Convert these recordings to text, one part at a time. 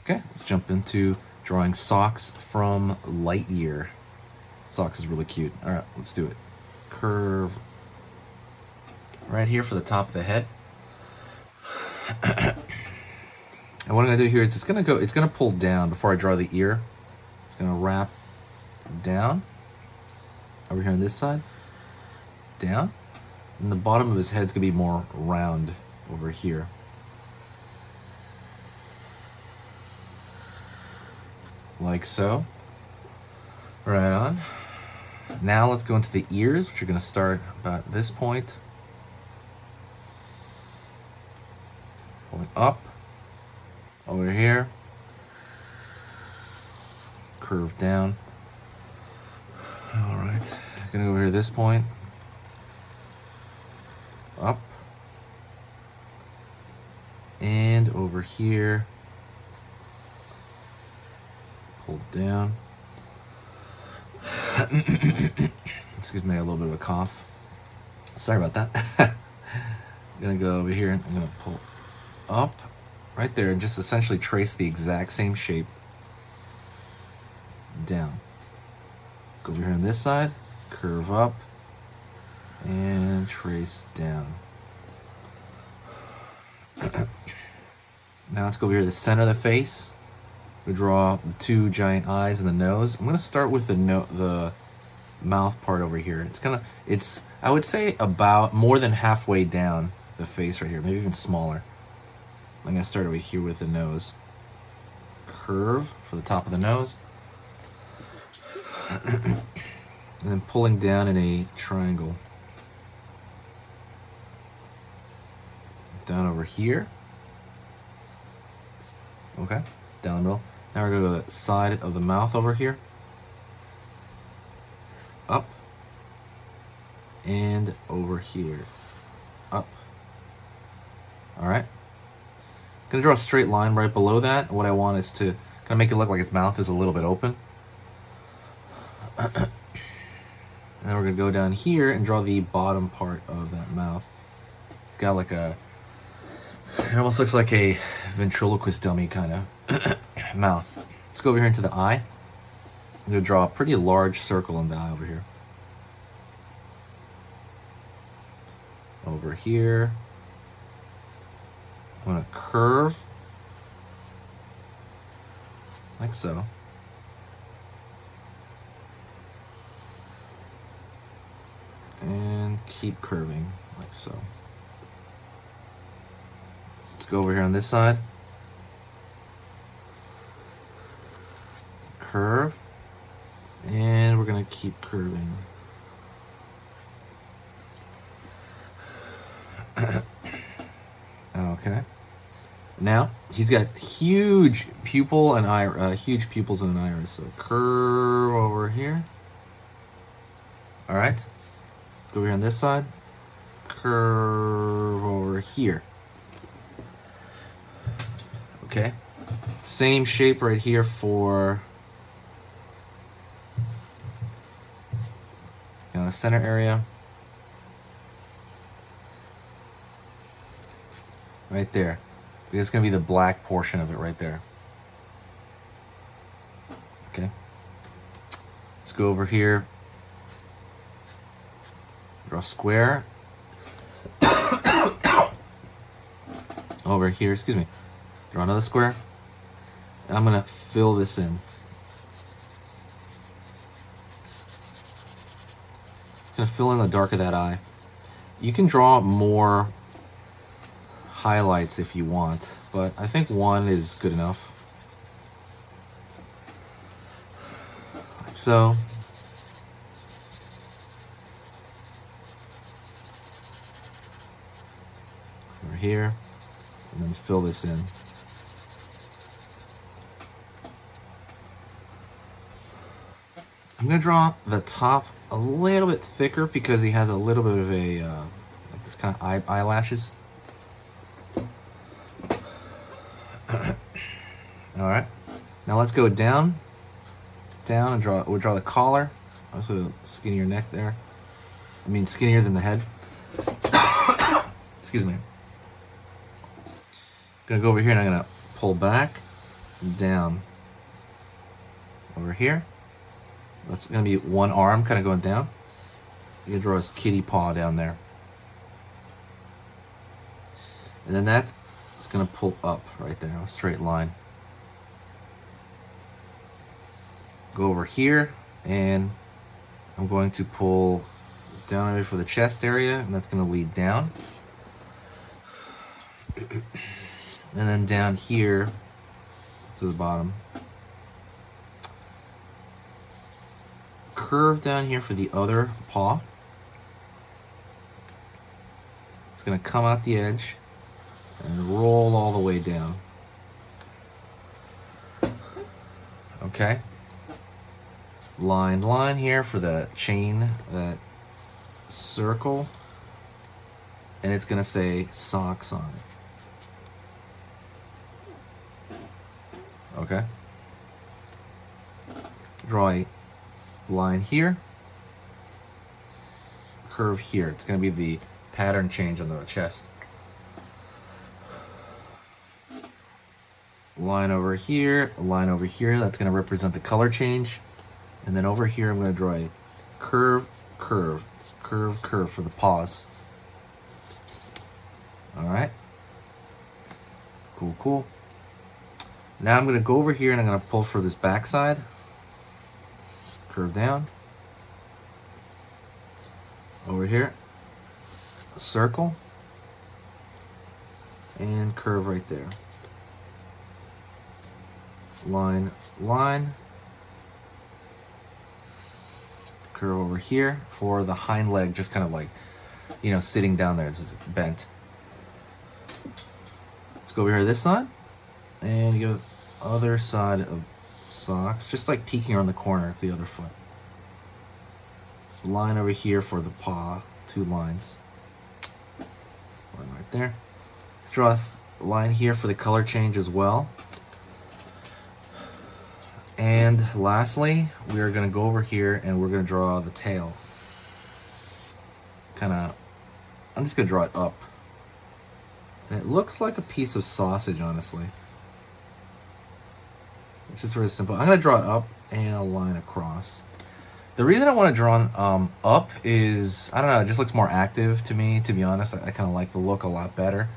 Okay, let's jump into drawing Socks from Lightyear. Socks is really cute. All right, let's do it. Curve right here for the top of the head. And what I'm gonna do here is it's gonna pull down before I draw the ear. It's gonna wrap down over here on this side, down, and the bottom of his head's gonna be more round over here. Like so. Right on. Now let's go into the ears, which are gonna start about this point. Pulling up, over here, curve down. All right, gonna go over here this point, up, and over here, pull down. Excuse me, a little bit of a cough. Sorry about that. I'm gonna go over here and I'm gonna pull up right there and just essentially trace the exact same shape down. Go over here on this side, curve up, and trace down. Now let's go over here to the center of the face. We draw the two giant eyes and the nose. I'm gonna start with the mouth part over here. It's I would say about more than halfway down the face right here, maybe even smaller. I'm gonna start over here with the nose. Curve for the top of the nose. And then pulling down in a triangle. Down over here. Okay, down the middle. Now we're gonna go to the side of the mouth over here. Up. And over here. Up. All right. Gonna draw a straight line right below that. What I want is to kind of make it look like his mouth is a little bit open. And then we're gonna go down here and draw the bottom part of that mouth. It's got like it almost looks like a ventriloquist dummy kind of mouth. Let's go over here into the eye. I'm gonna draw a pretty large circle in the eye over here. Over here. I'm gonna curve like so. And keep curving like so. Let's go over here on this side. Curve. And we're gonna keep curving. Okay. Now he's got huge pupil and huge pupils and an iris. So curve over here. All right. Go over here on this side. Curve over here. Okay. Same shape right here for the center area. Right there. Because it's going to be the black portion of it right there. Okay. Let's go over here. Draw a square. Over here, excuse me. Draw another square. And I'm going to fill this in. It's going to fill in the dark of that eye. You can draw more highlights if you want, but I think one is good enough. Like so. Over here, and then fill this in. I'm gonna draw the top a little bit thicker because he has a little bit of a like this kind of eyelashes. All right, now let's go down, and we'll draw the collar. Also skinnier neck there. I mean skinnier than the head. Excuse me. Gonna go over here and I'm gonna pull back down over here. That's going to be one arm kind of going down. You can draw his kitty paw down there. And then that's going to pull up right there, a straight line. Go over here, and I'm going to pull down over for the chest area, and that's going to lead down. And then down here to the bottom. Curve down here for the other paw. It's going to come out the edge and roll all the way down. Okay. Line here for the chain, that circle. And it's going to say socks on it. Okay. Draw a line here. Curve here. It's going to be the pattern change on the chest. Line over here, a line over here. That's going to represent the color change. And then over here, I'm going to draw a curve, curve, curve, curve for the paws. All right. Cool, cool. Now I'm going to go over here and I'm going to pull for this backside. Curve down. Over here. Circle. And curve right there. Line, line. Curve over here for the hind leg, just kind of like, you know, sitting down there. It's bent. Let's go over here to this side. And you go other side of socks, just like peeking around the corner. It's the other foot. Line over here for the paw, 2 lines. Line right there. Let's draw a line here for the color change as well. And lastly, we are going to go over here and we're going to draw the tail. I'm just going to draw it up. And it looks like a piece of sausage, honestly. It's just very simple. I'm going to draw it up and a line across. The reason I want to draw up is, I don't know, it just looks more active to me, to be honest. I kind of like the look a lot better.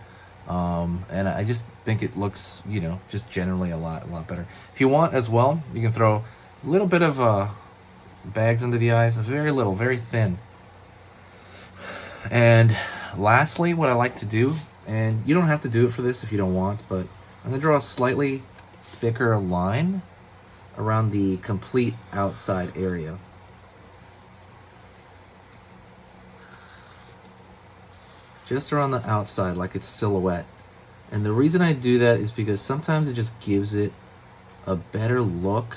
And I just think it looks, you know, just generally a lot better. If you want as well, you can throw a little bit of bags under the eyes, very little, very thin. And lastly, what I like to do, and you don't have to do it for this if you don't want, but I'm going to draw a slightly thicker line around the complete outside area. Just around the outside, like it's silhouette. And the reason I do that is because sometimes it just gives it a better look,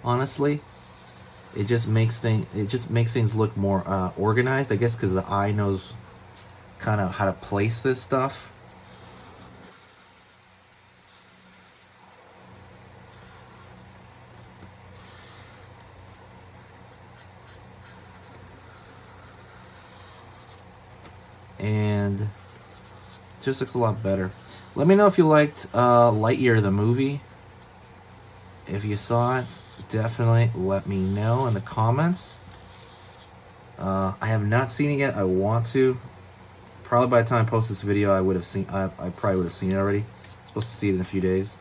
honestly. It just makes things look more organized, I guess, because the eye knows kind of how to place this stuff. And just looks a lot better. Let me know if you liked Lightyear the movie. If you saw it, definitely let me know in the comments. I have not seen it yet. I want to. Probably by the time I post this video, I would have seen. I probably would have seen it already. I'm supposed to see it in a few days.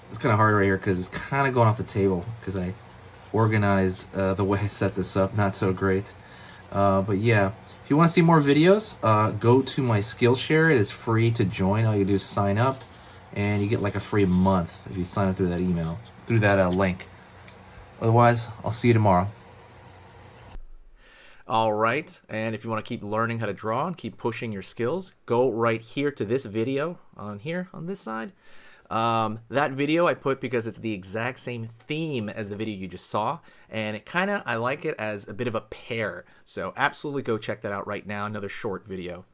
It's kind of hard right here because it's kind of going off the table because I organized the way I set this up. Not so great. But yeah, if you want to see more videos, go to my Skillshare. It is free to join. All you do is sign up, and you get like a free month if you sign up through that email, through that link. Otherwise, I'll see you tomorrow. All right, and if you want to keep learning how to draw and keep pushing your skills, go right here to this video on here, on this side. That video I put because it's the exact same theme as the video you just saw, and I like it as a bit of a pair. So absolutely go check that out right now, another short video.